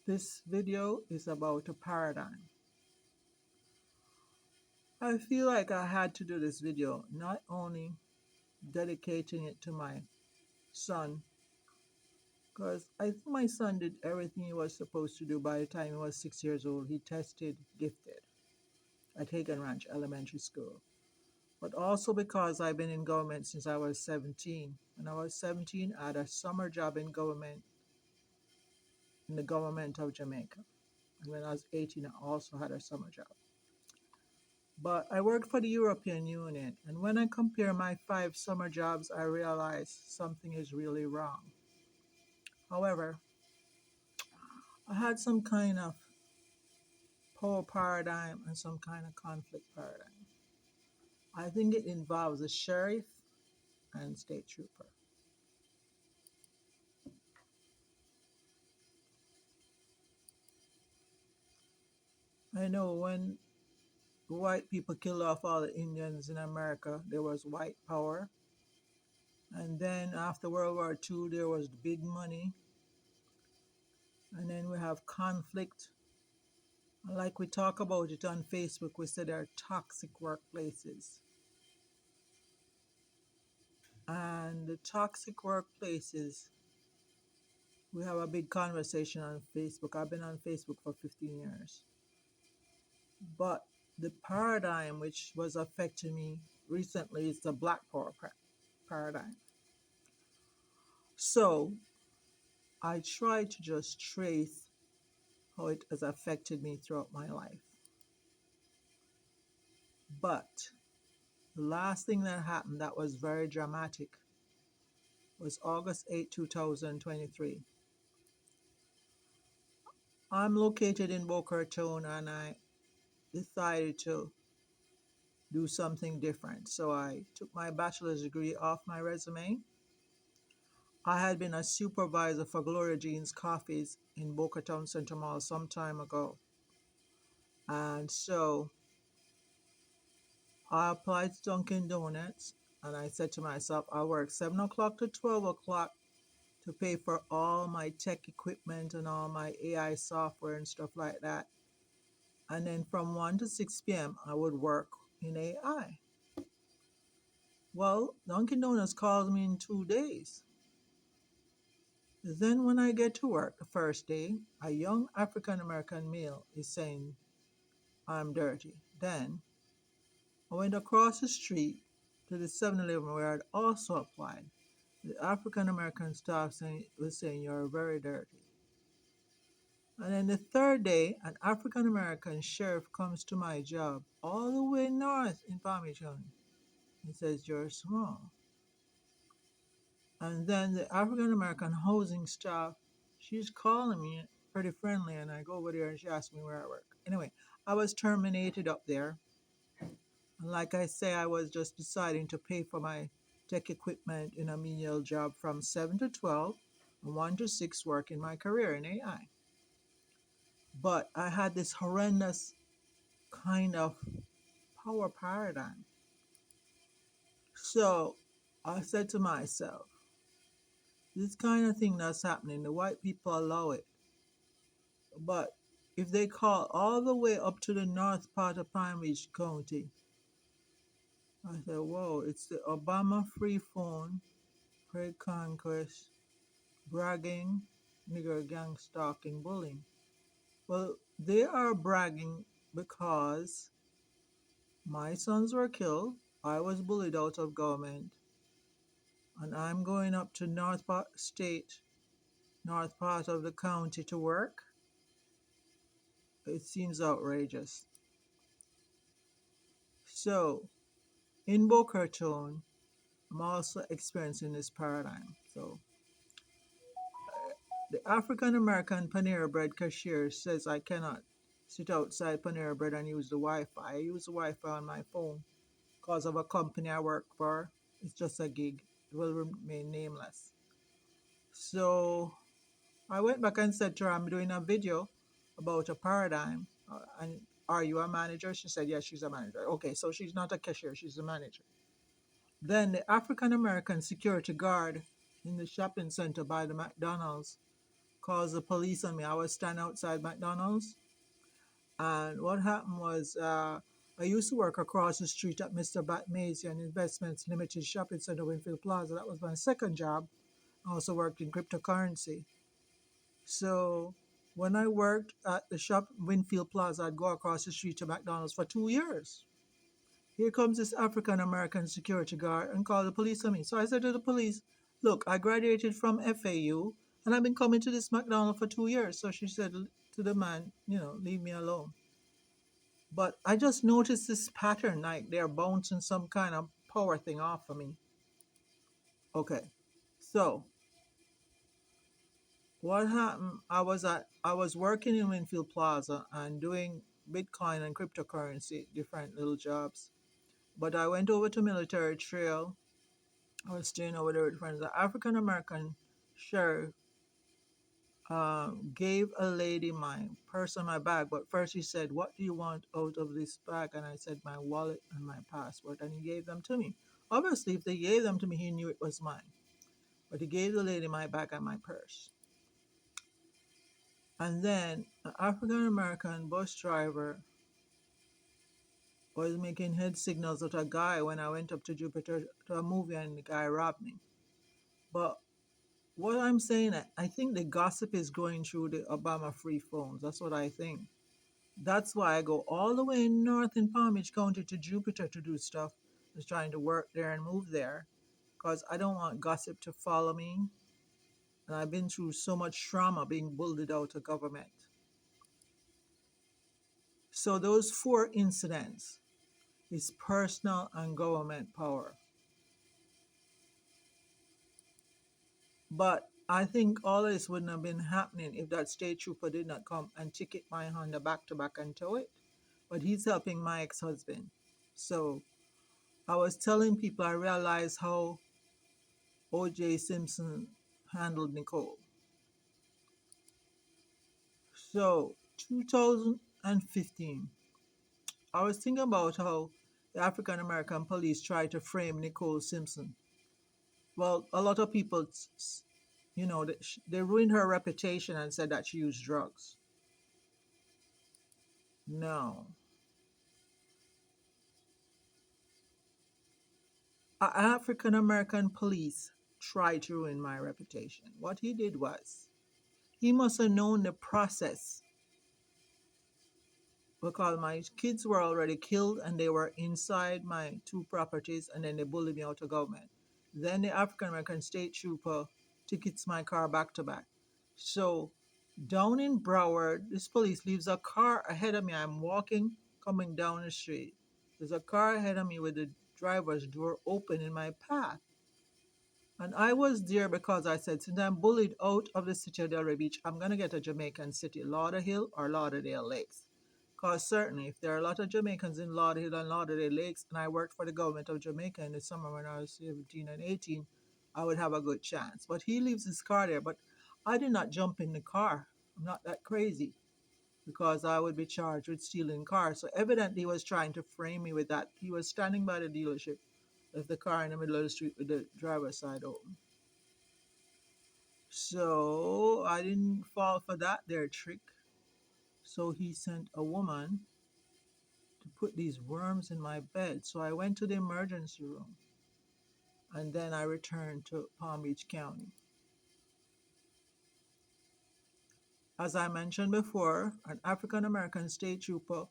This video is about a paradigm. I feel like I had to do this video, not only dedicating it to my son, because I think my son did everything he was supposed to do by the time he was 6 years old. He tested gifted at Hagen Ranch Elementary School. But also because I've been in government since I was 17. When I was 17, I had a summer job in government, in the government of Jamaica. And when I was 18, I also had a summer job. But I worked for the European Union, and when I compare my 5 summer jobs, I realize something is really wrong. However, I had some kind of power paradigm and some kind of conflict paradigm. I think it involves a sheriff and state trooper. I know when white people killed off all the Indians in America, there was white power. And then after World War II, there was big money. And then we have conflict. Like we talk about it on Facebook, we say there are toxic workplaces. And the toxic workplaces, we have a big conversation on Facebook. I've been on Facebook for 15 years. But the paradigm which was affecting me recently is the Black Power paradigm. So I try to just trace how it has affected me throughout my life. But the last thing that happened that was very dramatic was August 8, 2023. I'm located in Boca Raton and I decided to do something different. So I took my bachelor's degree off my resume. I had been a supervisor for Gloria Jean's Coffees in Boca Raton Center Mall some time ago. And so I applied to Dunkin' Donuts and I said to myself, I'll work 7 o'clock to 12 o'clock to pay for all my tech equipment and all my AI software and stuff like that. And then from 1 to 6 p.m., I would work in AI. Well, Dunkin' Donuts called me in 2 days. Then, when I get to work the first day, a young African American male is saying, I'm dirty. Then, I went across the street to the 7-Eleven where I'd also applied. The African American staff was saying, You're very dirty. And then the third day, an African American sheriff comes to my job all the way north in Farmington and says, You're small. And then the African American housing staff, she's calling me pretty friendly, and I go over there and she asks me where I work. Anyway, I was terminated up there. And like I say, I was just deciding to pay for my tech equipment in a menial job from 7 to 12 and 1 to 6 work in my career in AI. But I had this horrendous kind of power paradigm. So I said to myself, this kind of thing that's happening, the white people allow it. But if they call all the way up to the north part of Palm Beach County, I said, whoa, it's the Obama free phone, Craig Conquest, bragging, nigger gang stalking, bullying. Well, they are bragging because my sons were killed, I was bullied out of government, and I'm going up to north part of the county to work. It seems outrageous. So, in Boca Raton, I'm also experiencing this paradigm. So, the African American Panera Bread cashier says I cannot sit outside Panera Bread and use the Wi Fi. I use the Wi Fi on my phone because of a company I work for. It's just a gig, it will remain nameless. So, I went back and said to her, I'm doing a video about a paradigm. And are you a manager? She said, yes, she's a manager. Okay, so she's not a cashier, she's a manager. Then the African American security guard in the shopping center by the McDonald's calls the police on me. I was standing outside McDonald's, and what happened was I used to work across the street at Mr. Batmazian Investments Limited Shopping Center, Winfield Plaza. That was my second job. I also worked in cryptocurrency. So when I worked at the shop Winfield Plaza, I'd go across the street to McDonald's for 2 years. Here comes this African American security guard and called the police on me. So I said to the police, look, I graduated from FAU and I've been coming to this McDonald's for 2 years. So she said to the man, leave me alone. But I just noticed this pattern, like they're bouncing some kind of power thing off of me. Okay. So what happened? I was working in Winfield Plaza and doing Bitcoin and cryptocurrency, different little jobs. But I went over to Military Trail. I was staying over there with friends. The African American sheriff gave a lady my purse and my bag, but first he said, "What do you want out of this bag?" And I said, "My wallet and my passport." And he gave them to me. Obviously, if they gave them to me, he knew it was mine. But he gave the lady my bag and my purse. And then an African American bus driver was making head signals at a guy when I went up to Jupiter to a movie and the guy robbed me. But what I'm saying, I think the gossip is going through the Obama free phones. That's what I think. That's why I go all the way north in Palm Beach County to Jupiter to do stuff. Just trying to work there and move there because I don't want gossip to follow me. And I've been through so much trauma being bullied out of government. So those four incidents is personal and government power. But I think all of this wouldn't have been happening if that state trooper did not come and ticket my Honda back to back and tow it. But he's helping my ex-husband. So I was telling people I realized how O.J. Simpson handled Nicole. So 2015, I was thinking about how the African American police tried to frame Nicole Simpson. Well, a lot of people, they ruined her reputation and said that she used drugs. No. African American police tried to ruin my reputation. What he did was, he must have known the process because my kids were already killed and they were inside my two properties and then they bullied me out of government. Then the African American state trooper tickets my car back to back. So down in Broward, this police leaves a car ahead of me. I'm walking, coming down the street. There's a car ahead of me with the driver's door open in my path. And I was there because I said, since I'm bullied out of the city of Delray Beach, I'm going to get a Jamaican city, Lauderhill or Lauderdale Lakes. Because certainly, if there are a lot of Jamaicans in Lauderdale and Lauderdale Lakes, and I worked for the government of Jamaica in the summer when I was 17 and 18, I would have a good chance. But he leaves his car there. But I did not jump in the car. I'm not that crazy because I would be charged with stealing cars. So evidently, he was trying to frame me with that. He was standing by the dealership, left the car in the middle of the street with the driver's side open. So I didn't fall for that there trick. So he sent a woman to put these worms in my bed. So I went to the emergency room and then I returned to Palm Beach County. As I mentioned before, an African American state trooper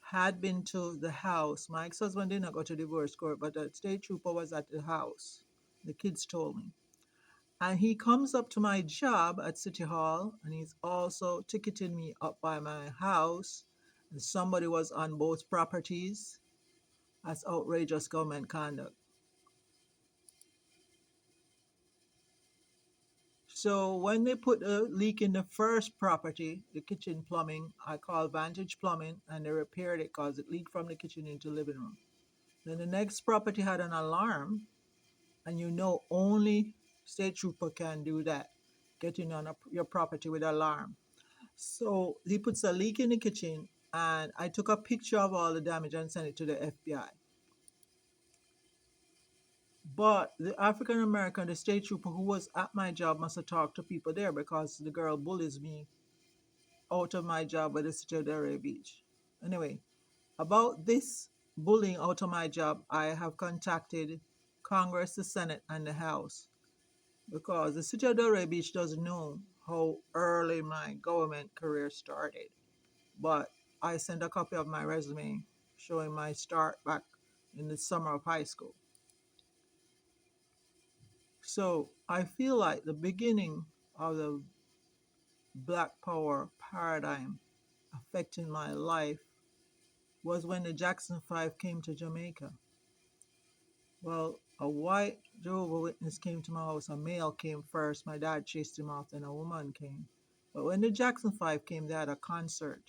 had been to the house. My ex-husband did not go to divorce court, but the state trooper was at the house. The kids told me. And he comes up to my job at City Hall and he's also ticketing me up by my house. And somebody was on both properties. That's outrageous government conduct. So when they put a leak in the first property, the kitchen plumbing, I called Vantage Plumbing and they repaired it because it leaked from the kitchen into the living room. Then the next property had an alarm, and only state trooper can do that, getting on your property with alarm. So he puts a leak in the kitchen, and I took a picture of all the damage and sent it to the FBI. But the African American, the state trooper who was at my job, must have talked to people there because the girl bullies me out of my job at the city of Delray Beach. Anyway, about this bullying out of my job, I have contacted Congress, the Senate, and the House because the city of Delray Beach doesn't know how early my government career started. But I sent a copy of my resume showing my start back in the summer of high school. So I feel like the beginning of the Black Power paradigm affecting my life was when the Jackson Five came to Jamaica. Well, a white Jehovah Witness came to my house. A male came first. My dad chased him off, then a woman came. But when the Jackson Five came, they had a concert.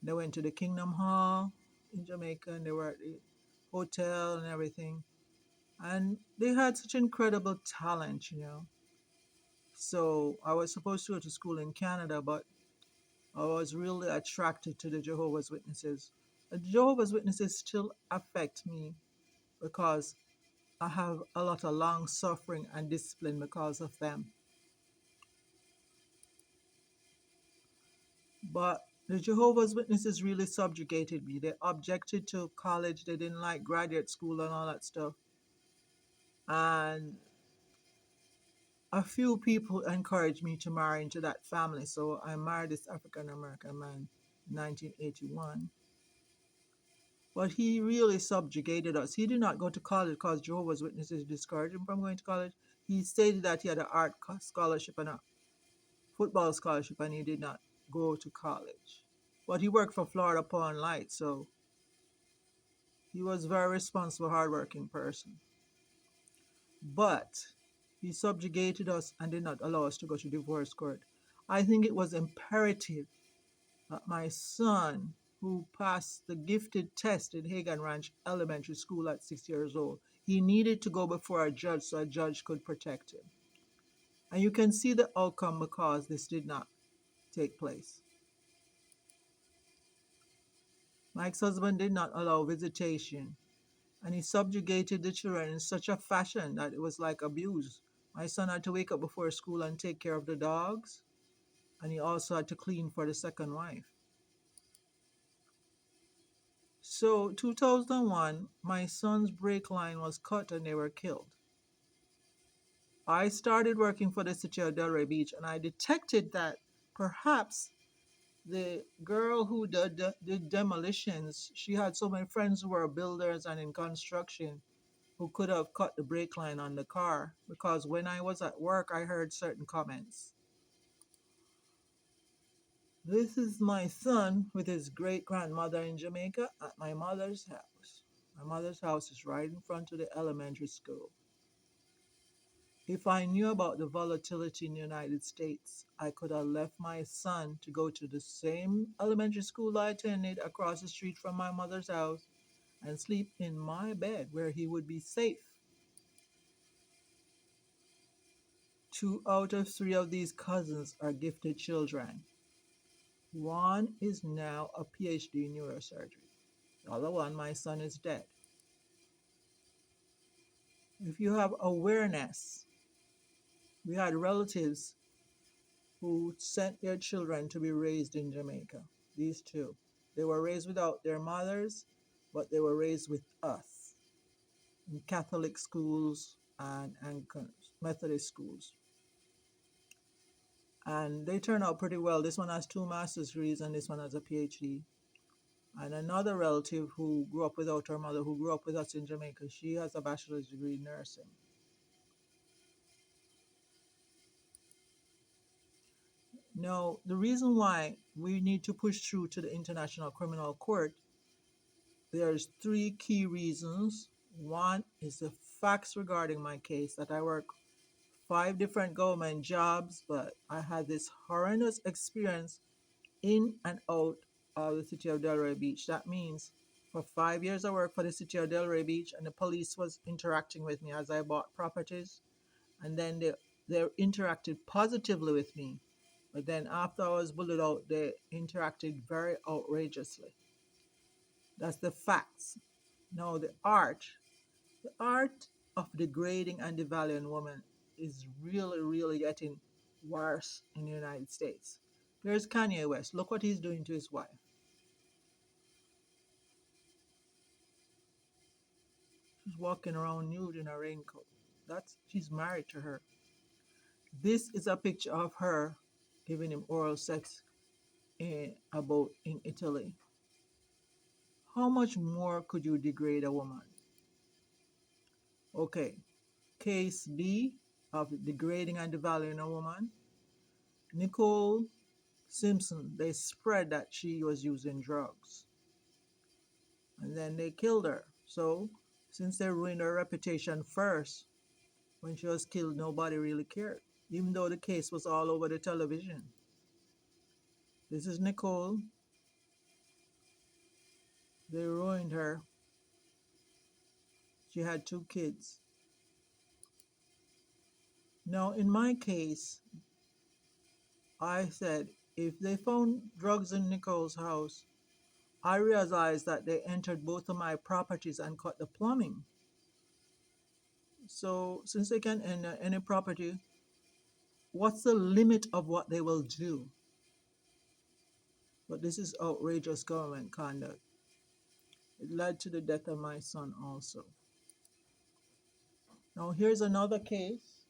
They went to the Kingdom Hall in Jamaica and they were at the hotel and everything. And they had such incredible talent. So I was supposed to go to school in Canada, but I was really attracted to the Jehovah's Witnesses. The Jehovah's Witnesses still affect me because I have a lot of long suffering and discipline because of them. But the Jehovah's Witnesses really subjugated me. They objected to college, they didn't like graduate school and all that stuff. And a few people encouraged me to marry into that family. So I married this African American man in 1981. But he really subjugated us. He did not go to college because Jehovah's Witnesses discouraged him from going to college. He stated that he had an art scholarship and a football scholarship, and he did not go to college. But he worked for Florida Power and Light, so he was a very responsible, hardworking person. But he subjugated us and did not allow us to go to divorce court. I think it was imperative that my son, who passed the gifted test in Hagan Ranch Elementary School at 6 years old, he needed to go before a judge so a judge could protect him. And you can see the outcome because this did not take place. My ex-husband did not allow visitation, and he subjugated the children in such a fashion that it was like abuse. My son had to wake up before school and take care of the dogs, and he also had to clean for the second wife. So 2001, my son's brake line was cut and they were killed. I started working for the city of Delray Beach and I detected that perhaps the girl who did demolitions, she had so many friends who were builders and in construction who could have cut the brake line on the car because when I was at work, I heard certain comments. This is my son with his great grandmother in Jamaica at my mother's house. My mother's house is right in front of the elementary school. If I knew about the volatility in the United States, I could have left my son to go to the same elementary school I attended across the street from my mother's house and sleep in my bed where he would be safe. 2 out of 3 of these cousins are gifted children. One is now a PhD in neurosurgery. The other one, my son, is dead. If you have awareness, we had relatives who sent their children to be raised in Jamaica. These two. They were raised without their mothers, but they were raised with us in Catholic schools and Anglican Methodist schools. And they turned out pretty well. This one has 2 master's degrees and this one has a PhD. And another relative who grew up without her mother, who grew up with us in Jamaica, she has a bachelor's degree in nursing. Now, the reason why we need to push through to the International Criminal Court, there's 3 key reasons. One is the facts regarding my case that I work 5 different government jobs, but I had this horrendous experience in and out of the city of Delray Beach. That means for 5 years I worked for the city of Delray Beach and the police was interacting with me as I bought properties. And then they interacted positively with me. But then after I was bullied out, they interacted very outrageously. That's the facts. Now the art of degrading and devaluing women is really, really getting worse in the United States. There's Kanye West. Look what he's doing to his wife. She's walking around nude in a raincoat. That's she's married to her. This is a picture of her giving him oral sex in a boat in Italy. How much more could you degrade a woman? Okay, case B of degrading and devaluing a woman. Nicole Simpson, they spread that she was using drugs and then they killed her. So, since they ruined her reputation first, when she was killed, nobody really cared, even though the case was all over the television. This is Nicole. They ruined her. She had 2 kids. Now, in my case, I said if they found drugs in Nicole's house, I realized that they entered both of my properties and cut the plumbing. So, since they can enter any property, what's the limit of what they will do? But this is outrageous government conduct. It led to the death of my son also. Now, here's another case.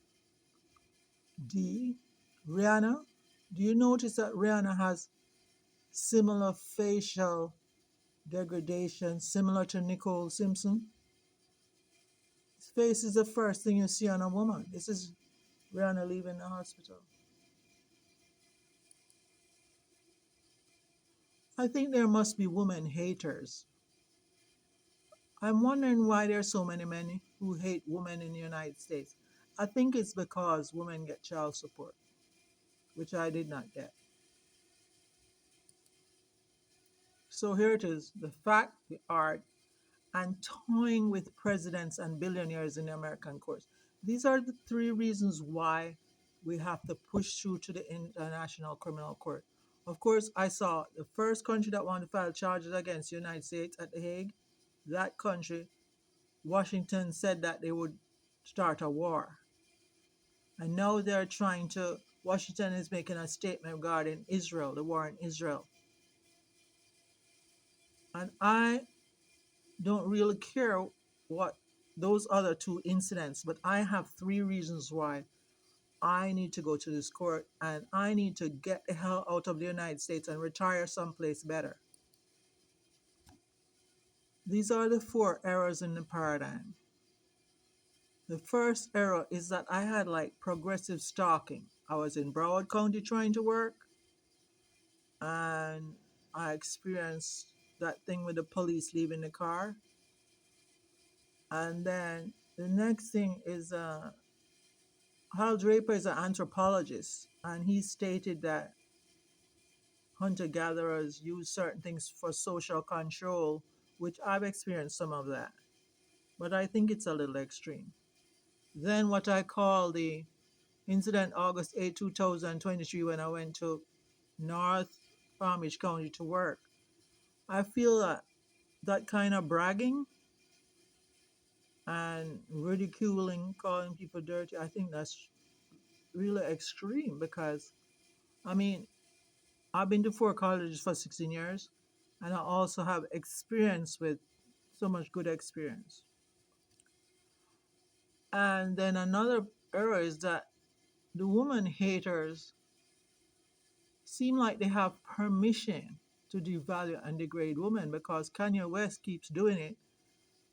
D. Rihanna. Do you notice that Rihanna has similar facial degradation, similar to Nicole Simpson? His face is the first thing you see on a woman. This is Rihanna leaving the hospital. I think there must be women haters. I'm wondering why there are so many men who hate women in the United States. I think it's because women get child support, which I did not get. So here it is, the fact, the art, and toying with presidents and billionaires in the American courts. These are the 3 reasons why we have to push through to the International Criminal Court. Of course, I saw the first country that wanted to file charges against the United States at The Hague. That country, Washington, said that they would start a war. And now Washington is making a statement regarding Israel, the war in Israel. And I don't really care what those other 2 incidents, but I have 3 reasons why I need to go to this court and I need to get the hell out of the United States and retire someplace better. These are the 4 errors in the paradigm. The first error is that I had like progressive stalking. I was in Broward County trying to work and I experienced that thing with the police leaving the car. And then the next thing is Hal Draper is an anthropologist, and he stated that hunter-gatherers use certain things for social control, which I've experienced some of that, but I think it's a little extreme. Then what I call the incident August 8, 2023, when I went to North Palm Beach County to work, I feel that kind of bragging and ridiculing, calling people dirty, I think that's really extreme because, I mean, I've been to 4 colleges for 16 years, and I also have experience with so much good experience. And then another error is that the woman haters seem like they have permission to devalue and degrade women because Kanye West keeps doing it,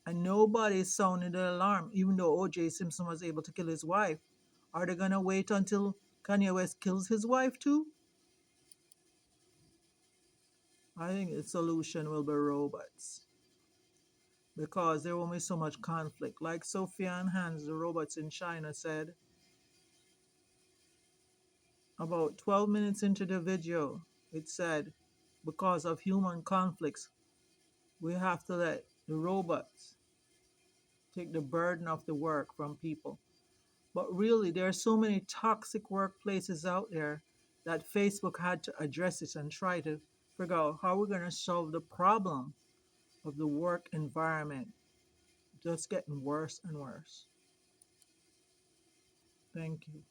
and nobody is sounding the alarm, even though O.J. Simpson was able to kill his wife. Are they going to wait until Kanye West kills his wife too? I think the solution will be robots because there will be so much conflict. Like Sophia and Hans, the robots in China, said, about 12 minutes into the video, it said, because of human conflicts, we have to let the robots take the burden of the work from people. But really, there are so many toxic workplaces out there that Facebook had to address it and try to figure out how we're going to solve the problem of the work environment just getting worse and worse. Thank you.